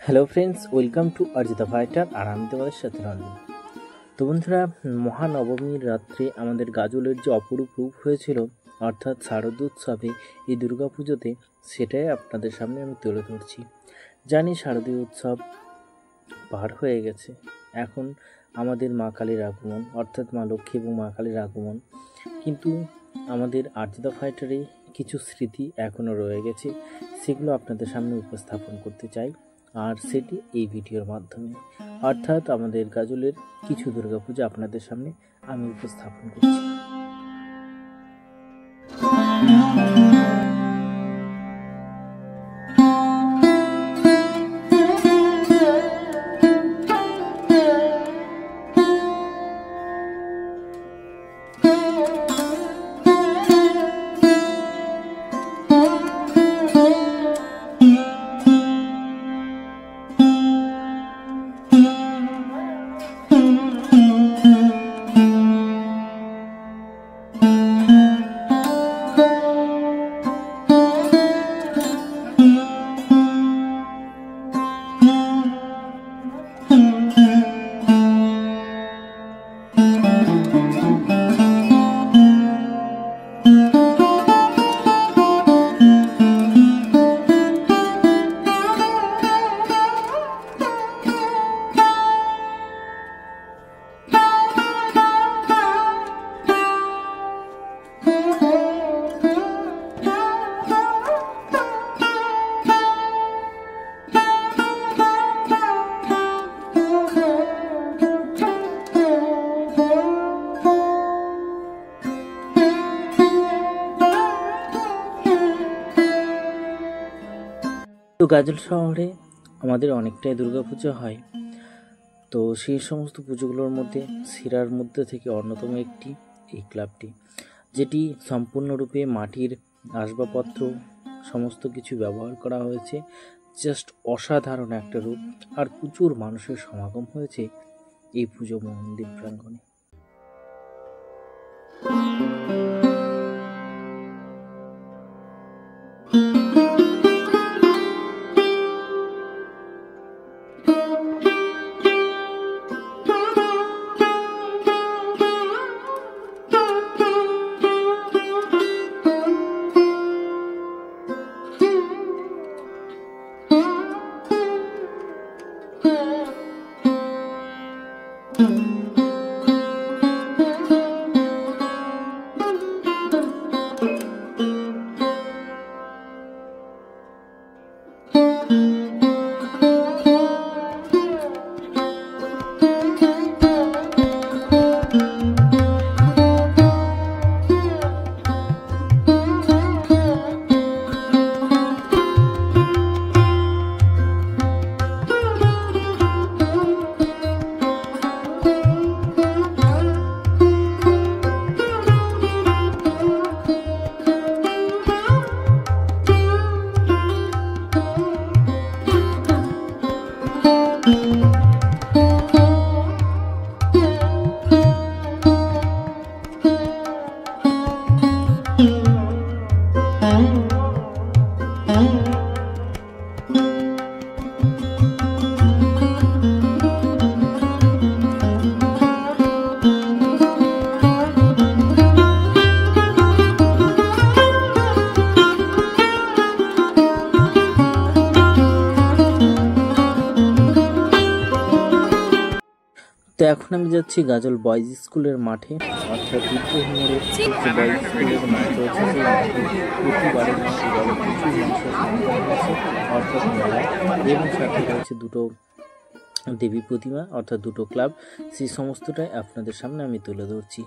Hello friends, welcome to Arjita fighter. আর আমি তোমাদের সাথে রঞ্জন। তো বন্ধুরা, মহানবমীর রাত্রে আমাদের গাজলের যে অপরূপ রূপ হয়েছিল, অর্থাৎ শারদোৎসবে এই দুর্গাপুজোতে, সেটাই আপনাদের সামনে আমি তুলে ধরছি। জানি শারদীয় উৎসব পার হয়ে গেছে, এখন আমাদের মা কালীর আগমন, অর্থাৎ মা লক্ষ্মী এবং মা কালীর আগমন, কিন্তু আমাদের অর্জিতা ফাইটারে কিছু স্মৃতি এখনও রয়ে গেছে, সেগুলো আপনাদের সামনে উপস্থাপন করতে চাই। আর সেটি এই ভিডিওর মাধ্যমে, অর্থাৎ আমাদের গাজলের কিছু দুর্গাপূজা আপনাদের সামনে আমি উপস্থাপন করছি। তো গাজল শহরে আমাদের অনেকটাই দুর্গাপুজো হয়। তো সেই সমস্ত পুজোগুলোর মধ্যে সিরার মধ্যে থেকে অন্যতম একটি এই ক্লাবটি, যেটি সম্পূর্ণরূপে মাটির আসবাবপত্র সমস্ত কিছু ব্যবহার করা হয়েছে। জাস্ট অসাধারণ একটা রূপ, আর প্রচুর মানুষের সমাগম হয়েছে এই পুজো মন্দির প্রাঙ্গণে। তো এখন আমি যাচ্ছি গাজল বয়েজ স্কুলের মাঠে, অর্থাৎ বিদ্রোহী মোড়ে যে বয়েজ স্কুলের মাঠ রয়েছে, সেই মাঠে প্রতিবারের মতো প্রচুর মানুষের সমাগম হয়েছে, অর্থাৎ মেলায়, এবং সাথে রয়েছে দুটো দেবী প্রতিমা, অর্থাৎ দুটো ক্লাব। সেই সমস্তটাই আপনাদের সামনে আমি তুলে ধরছি।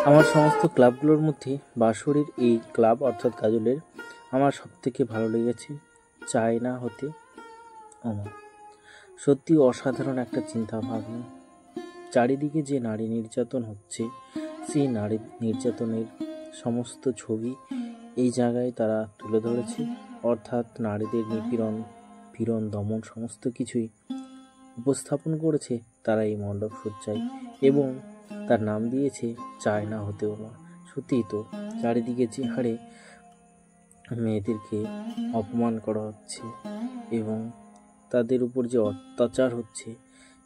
আমার সমস্ত ক্লাবগুলোর মধ্যে বাঁশরীর এই ক্লাব অর্থাৎ গাজলের আমার সবথেকে ভালো লেগেছে চায় না হতে ওমা। সত্যি অসাধারণ একটা চিন্তা ভাবনা। চারিদিকে যে নারী নির্যাতন হচ্ছে সেই নারী নির্যাতনের সমস্ত ছবি এই জায়গায় তারা তুলে ধরেছে, অর্থাৎ নারীদের নিপীড়ন পীড়ন দমন সমস্ত কিছুই উপস্থাপন করেছে তারা এই মণ্ডপ সজ্জায়, এবং তার নাম দিয়েছে চায় না হতে ওমা। সত্যিই তো চারিদিকে যে হারে মেয়েদেরকে অপমান করা হচ্ছে এবং তাদের উপর যে অত্যাচার হচ্ছে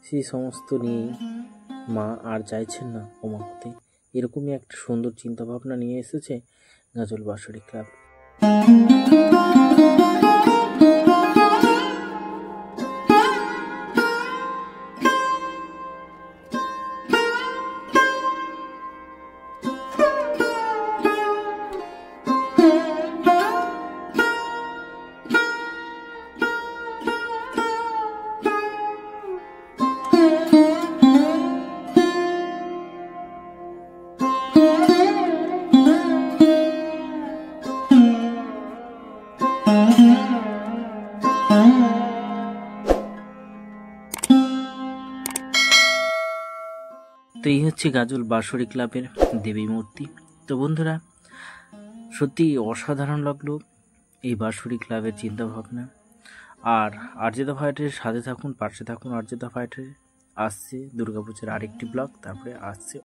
সেই সমস্ত নিয়েই মা আর চাইছেন না ওমা হতে। এরকমই একটা সুন্দর চিন্তাভাবনা নিয়ে এসেছে গাজল বাঁশরী ক্লাব। তো এই হচ্ছে গাজল বাঁশরী ক্লাবের দেবী মূর্তি। তো বন্ধুরা, সত্যি অসাধারণ লাগলো এই বাঁশরী ক্লাবের চিন্তাভাবনা। আর আরজেদা ফাইটারের সাথে থাকুন, পাশে থাকুন। আরজেদা ফাইটারে আসছে দুর্গাপূজার আরেকটি ব্লগ, তারপরে আসছে